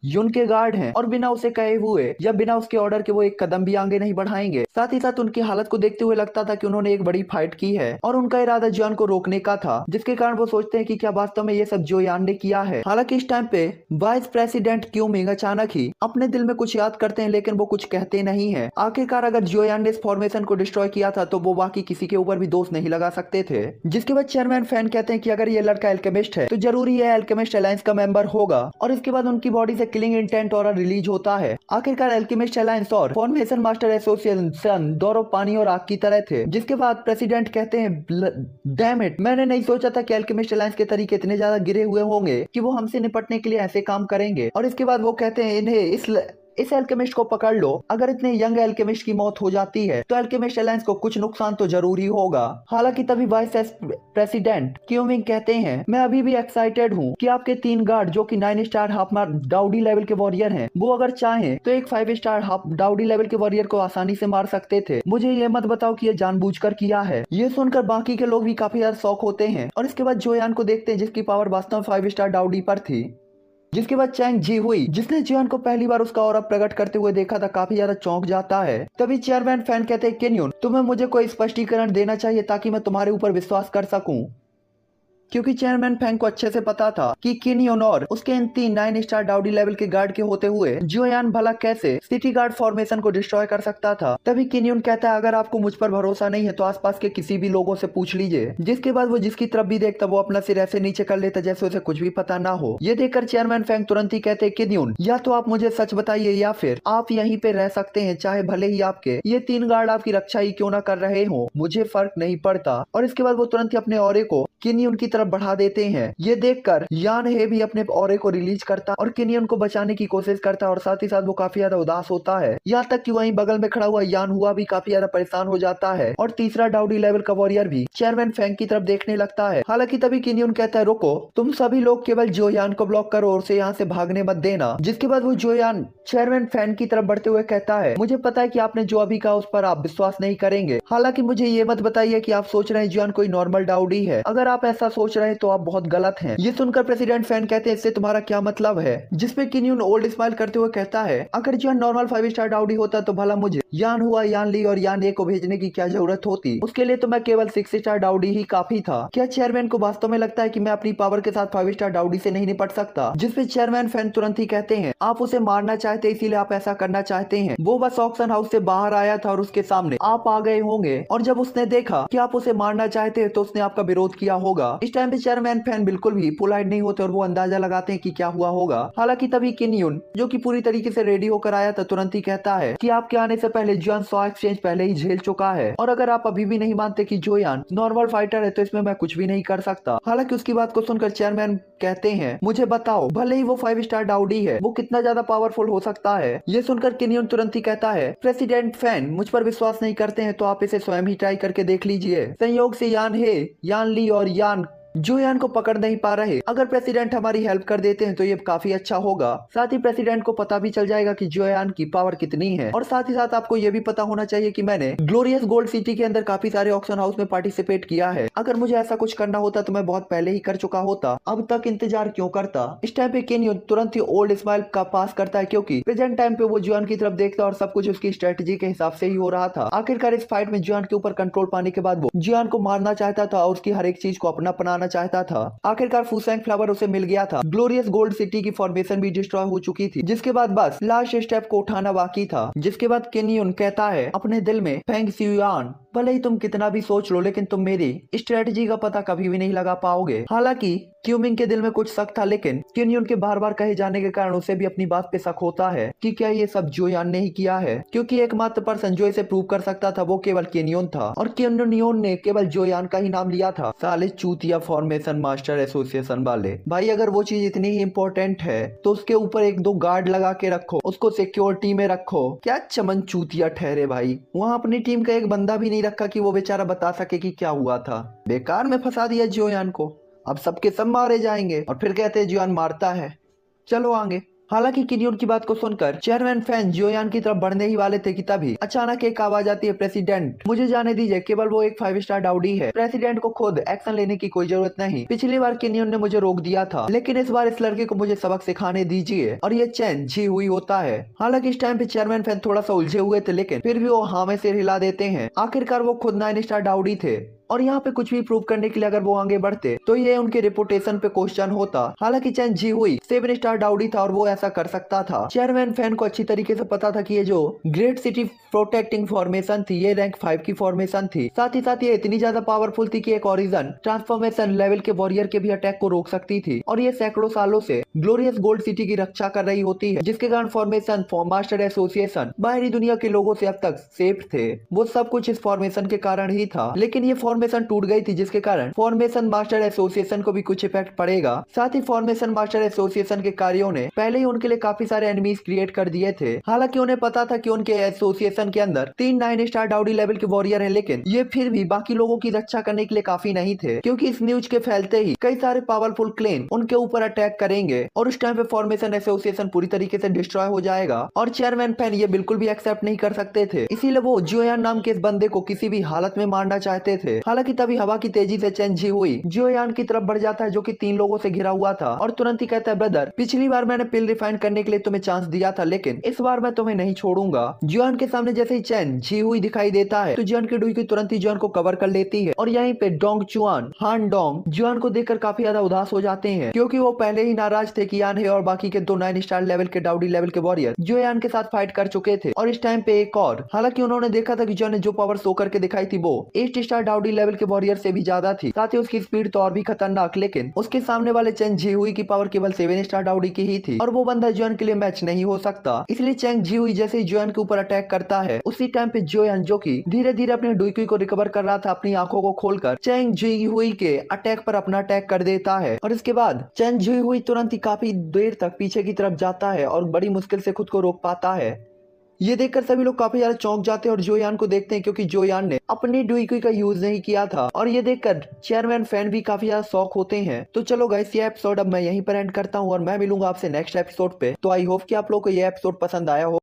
[SPEAKER 1] युन के गार्ड हैं और बिना उसे कहे हुए या बिना उसके ऑर्डर के वो एक कदम भी आगे नहीं बढ़ाएंगे। साथ ही साथ उनकी हालत को देखते हुए लगता था कि उन्होंने एक बड़ी फाइट की है और उनका इरादा जियोयान को रोकने का था, जिसके कारण वो सोचते हैं कि क्या वास्तव में ये सब जियोयान ने किया है। हालांकि इस टाइम पे वाइस प्रेसिडेंट क्यूमिंग अचानक ही अपने दिल में कुछ याद करते हैं लेकिन वो कुछ कहते नहीं है। आखिरकार अगर जियोयान ने इस फॉर्मेशन को डिस्ट्रॉय किया था तो वो बाकी किसी के ऊपर भी दोष नहीं लगा सकते थे। जिसके बाद चेयरमैन फैन कहते हैं कि अगर ये लड़का एल्केमिस्ट है तो जरूरी है एल्केमिस्ट अलायंस का मेंबर होगा। और इसके बाद उनकी बॉडी से किलिंग इंटेंट और रिलीज होता है। आखिरकार एल्केमिस्ट अलायंस और फॉर्मेशन मास्टर एसोसिएशन दोनों पानी और आग की तरह थे। जिसके बाद प्रेसिडेंट कहते हैं डैम इट, मैंने नहीं सोचा था कि एल्केमिस्ट अलायंस के तरीके इतने ज्यादा गिरे हुए होंगे कि वो हमसे निपटने के लिए ऐसे काम करेंगे। और इसके बाद वो कहते हैं इन्हें इस इस एल्केमिस्ट को पकड़ लो। अगर इतने यंग एल्केमिस्ट की मौत हो जाती है तो एल्केमिस्ट अलायंस को कुछ नुकसान तो जरूरी होगा। हालांकि तभी वाइस प्रेसिडेंट क्यूमिंग कहते हैं, मैं अभी भी एक्साइटेड हूँ कि आपके 3 गार्ड जो कि 9 स्टार हाफ डाउडी लेवल के वॉरियर हैं, वो अगर चाहें तो एक 5 स्टार हाफ डाउडी लेवल के वॉरियर को आसानी से मार सकते थे। मुझे ये मत बताओ कि ये जानबूझकर किया है। ये सुनकर बाकी के लोग भी काफी ज्यादा शॉक होते हैं और इसके बाद जोयान को देखते हैं जिसकी पावर वास्तव में 5 स्टार डाउडी पर थी। जिसके बाद चैंग जी हुई, जिसने जियान को पहली बार उसका ऑरा प्रकट करते हुए देखा था, काफी ज्यादा चौंक जाता है। तभी चेयरमैन फैन कहते हैं, केन्योन तुम्हें मुझे कोई स्पष्टीकरण देना चाहिए ताकि मैं तुम्हारे ऊपर विश्वास कर सकूं। क्योंकि चेयरमैन फैंग को अच्छे से पता था कि किनियोन और उसके इन 3 9 स्टार डाउडी लेवल के गार्ड के होते हुए जोयान भला कैसे सिटी गार्ड फॉर्मेशन को डिस्ट्रॉय कर सकता था। तभी किनियोन कहता है, अगर आपको मुझ पर भरोसा नहीं है तो आसपास के किसी भी लोगों से पूछ लीजिए। जिसके बाद वो जिसकी तरफ भी देखता वो अपना सिर ऐसे नीचे कर लेता जैसे उसे कुछ भी पता ना हो। ये देखकर चेयरमैन फैंग तुरंत ही कहते, किनियोन या तो आप मुझे सच बताइए या फिर आप यहीं पे रह सकते हैं, चाहे भले ही आपके ये 3 गार्ड आपकी रक्षा ही क्यों ना कर रहे हो, मुझे फर्क नहीं पड़ता। और इसके बाद वो तुरंत ही अपने ऑरे को किनियोन की तरफ बढ़ा देते हैं। ये देखकर यान हे भी अपने ऑरे को रिलीज करता और किनियोन को बचाने की कोशिश करता है और साथ ही साथ वो काफी ज्यादा उदास होता है। यहाँ तक कि वहीं बगल में खड़ा हुआ यान हुआ भी काफी ज्यादा परेशान हो जाता है और तीसरा डाउडी लेवल का वॉरियर भी चेयरमैन फैंग की तरफ देखने लगता है। हालांकि तभी किनियोन कहता है, रुको, तुम सभी लोग केवल जोयान को ब्लॉक करो और उसे यहाँ से भागने मत देना। जिसके बाद वो जोयान चेयरमैन फैन की तरफ बढ़ते हुए कहता है, मुझे पता है कि आपने जो अभी कहा उस पर आप विश्वास नहीं करेंगे। हालांकि मुझे ये मत बताइए कि आप सोच रहे हैं जोयान कोई नॉर्मल डाउडी है। अगर आप ऐसा सोच रहे हैं तो आप बहुत गलत हैं। ये सुनकर प्रेसिडेंट फैन कहते हैं, इससे तुम्हारा क्या मतलब है। जिसपे किनियोन ओल्ड स्माइल करते हुए कहता है, अगर जोयान नॉर्मल 5 स्टार डाउडी होता तो भला मुझे यान हुआ, यान ली और यान ए को भेजने की क्या जरूरत होती। उसके लिए तो मैं केवल 6 स्टार डाउडी ही काफी था। क्या चेयरमैन को वास्तव में लगता है कि मैं अपनी पावर के साथ 5 स्टार डाउडी से नहीं निपट सकता। जिसपे चेयरमैन फैन तुरंत ही कहते हैं, आप उसे मारना चाहते इसीलिए आप ऐसा करना चाहते हैं। वो बस ऑक्शन हाउस से बाहर आया था और उसके सामने आप आ गए होंगे और जब उसने देखा कि आप उसे मारना चाहते हैं तो उसने आपका विरोध किया होगा। इस टाइम पे चेयरमैन फैन बिल्कुल भी पोलाइट नहीं होते और वो अंदाजा लगाते हैं कि क्या हुआ होगा। हालांकि तभी किनियोन जो कि पूरी तरीके से रेडी होकर आया था तुरंत ही कहता है कि आपके आने से पहले जोयान 100 एक्सचेंज पहले ही झेल चुका है और अगर आप अभी भी नहीं मानते कि जोयान नॉर्मल फाइटर है तो इसमें मैं कुछ भी नहीं कर सकता। हालांकि उसकी बात को सुनकर चेयरमैन कहते हैं, मुझे बताओ, भले ही वो 5 स्टार डाउडी है, वो कितना ज्यादा पावरफुल हो सकता है। ये सुनकर किनियोन तुरंत ही कहता है, प्रेसिडेंट फैन मुझ पर विश्वास नहीं करते हैं तो आप इसे स्वयं ही ट्राई करके देख लीजिए। संयोग से यान हे, यान ली और यान जोयान को पकड़ नहीं पा रहे। अगर प्रेसिडेंट हमारी हेल्प कर देते हैं तो ये काफी अच्छा होगा। साथ ही प्रेसिडेंट को पता भी चल जाएगा कि जोयान की पावर कितनी है और साथ ही साथ आपको ये भी पता होना चाहिए कि मैंने ग्लोरियस गोल्ड सिटी के अंदर काफी सारे ऑक्शन हाउस में पार्टिसिपेट किया है। अगर मुझे ऐसा कुछ करना होता तो मैं बहुत पहले ही कर चुका होता, अब तक इंतजार क्यों करता। इस टाइम पे केनियोन तुरंत ही ओल्ड स्माइल का पास करता है क्योंकि प्रेजेंट टाइम पे वो जोयान की तरफ देखता और सब कुछ उसकी स्ट्रेटेजी के हिसाब से ही हो रहा था। आखिरकार इस फाइट में जोयान के ऊपर कंट्रोल पाने के बाद वो जोयान को मारना चाहता था और उसकी हर एक चीज को अपना बनाना चाहता था। आखिरकार फुसेंग फ्लावर उसे मिल गया था। ग्लोरियस गोल्ड सिटी की फॉर्मेशन भी डिस्ट्रॉय हो चुकी थी। जिसके बाद बस लास्ट स्टेप को उठाना बाकी था। जिसके बाद केनियोन कहता है अपने दिल में, फेंग सियुआन, भले ही तुम कितना भी सोच लो लेकिन तुम मेरी स्ट्रेटजी का पता कभी भी नहीं लगा पाओगे। हालांकि क्यूमिंग के दिल में कुछ शक था लेकिन केनियोन के बार बार कहे जाने के कारण उसे भी अपनी बात पे शक होता है कि क्या ये सब जोयान ने ही किया है, क्योंकि एकमात्र पर्सन जो इसे प्रूव कर सकता था वो केवल केनियोन था और केनियोन ने केवल जोयान का ही नाम लिया था। साले चूतिया फॉर्मेशन मास्टर एसोसिएशन वाले। भाई अगर वो चीज इतनी ही इम्पोर्टेंट है तो उसके ऊपर 1-2 गार्ड लगा के रखो, उसको सिक्योरिटी में रखो। क्या चमन चूतिया ठहरे भाई, वहाँ अपनी टीम का एक बंदा भी नहीं रखा कि वो बेचारा बता सके कि क्या हुआ था। बेकार में फंसा दिया जोयान को। अब सबके सब मारे जाएंगे और फिर कहते हैं जोयान मारता है। चलो आगे। हालांकि किनियोन की बात को सुनकर चेयरमैन फैन जोयान की तरफ बढ़ने ही वाले थे कि तभी अचानक एक आवाज आती है, प्रेसिडेंट मुझे जाने दीजिए, केवल वो एक 5 स्टार डाउडी है। प्रेसिडेंट को खुद एक्शन लेने की कोई जरूरत नहीं। पिछली बार किनियोन ने मुझे रोक दिया था लेकिन इस बार इस लड़के को मुझे सबक सिखाने दीजिए। और ये चैन जी हुई होता है। हालांकि इस टाइम पे चेयरमैन फैन थोड़ा सा उलझे हुए थे लेकिन फिर भी वो हाँ में सिर हिला देते हैं। आखिरकार वो खुद 9 स्टार डाउडी थे और यहाँ पे कुछ भी प्रूव करने के लिए अगर वो आगे बढ़ते तो ये उनके रेपुटेशन पे क्वेश्चन होता। हालांकि चैन जी हुई 7 स्टार डाउडी था और वो ऐसा कर सकता था। चेयरमैन फैन को अच्छी तरीके से पता था कि ये जो ग्रेट सिटी प्रोटेक्टिंग फॉर्मेशन थी ये रैंक 5 की फॉर्मेशन थी। साथ ही साथ ये इतनी ज्यादा पावरफुल थी कि एक ओरिजन ट्रांसफॉर्मेशन लेवल के वॉरियर के भी अटैक को रोक सकती थी और ये सैकड़ों सालों से ग्लोरियस गोल्ड सिटी की रक्षा कर रही होती है, जिसके कारण फॉर्मेशन मास्टर एसोसिएशन बाहरी दुनिया के लोगों से अब तक सेफ थे। वो सब कुछ इस फॉर्मेशन के कारण ही था। लेकिन ये फॉर्मेशन टूट गई थी, जिसके कारण फॉर्मेशन मास्टर एसोसिएशन को भी कुछ इफेक्ट पड़ेगा। साथ ही फॉर्मेशन मास्टर एसोसिएशन के कार्यों ने पहले ही उनके लिए काफी सारे एनिमीज क्रिएट कर दिए थे। हालांकि उन्हें पता था कि उनके एसोसिएशन के अंदर 3 9 स्टार डाउडी लेवल के वॉरियर हैं, लेकिन ये फिर भी बाकी लोगों की रक्षा करने के लिए काफी नहीं थे, क्योंकि इस न्यूज के फैलते ही कई सारे पावरफुल क्लेन उनके ऊपर अटैक करेंगे और उस टाइम पे फॉर्मेशन एसोसिएशन पूरी तरीके से डिस्ट्रॉय हो जाएगा। और चेयरमैन फैन ये बिल्कुल भी एक्सेप्ट नहीं कर सकते थे, इसीलिए वो जियोयान नाम के इस बंदे को किसी भी हालत में मारना चाहते थे। हालांकि तभी हवा की तेजी से चेंज जी हुई जियोयान की तरफ बढ़ जाता है, जो कि 3 लोगों से घिरा हुआ था, और तुरंत ही कहता है, ब्रदर पिछली बार मैंने पिल रिफाइन करने के लिए तुम्हें चांस दिया था, लेकिन इस बार मैं तुम्हें नहीं छोड़ूंगा। जियोन के सामने जैसे ही चैन जी हुई दिखाई देता है तो जियोन की डुई तुरंत ही जियोन को कवर कर लेती है। और यहीं पे डोंग चुआन हान डोंग जियोन को देखकर काफी ज्यादा उदास हो जाते हैं, क्योंकि वो पहले ही नाराज थे कि यान है और बाकी के 2 9 स्टार लेवल के डाउडी लेवल के वॉरियर जियोयान के साथ फाइट कर चुके थे। और इस टाइम पे एक और, हालांकि उन्होंने देखा था कि जियोन ने जो पावर शो करके दिखाई थी वो 8 स्टार डाउडी लेवल के वॉरियर से भी ज्यादा थी, साथ ही उसकी स्पीड तो और भी खतरनाक, लेकिन उसके सामने वाले चेंग जी हुई की पावर केवल 7 स्टार डाउडी की ही थी और वो बंदा जियोन के लिए मैच नहीं हो सकता। इसलिए चेंग जी हुई जैसे ही जियोन के ऊपर अटैक करता है, उसी टाइम पे जियोयान, जो कि धीरे धीरे अपने डुईक्वी को रिकवर कर रहा था, अपनी आंखों को खोलकर चेंग जी हुई के अटैक पर अपना अटैक कर देता है। और इसके बाद चेंग जी हुई तुरंत ही काफी देर तक पीछे की तरफ जाता है और बड़ी मुश्किल से खुद को रोक पाता है। ये देखकर सभी लोग काफी ज्यादा चौंक जाते हैं और जोयान को देखते हैं, क्योंकि जोयान ने अपनी डुईक्वी का यूज नहीं किया था। और ये देखकर चेयरमैन फैन भी काफी ज्यादा शॉक होते हैं। तो चलो गाइस, ये एपिसोड अब मैं यहीं पर एंड करता हूँ और मैं मिलूंगा आपसे नेक्स्ट एपिसोड पे। तो आई होप कि आप लोग को ये एपिसोड पसंद आया हो।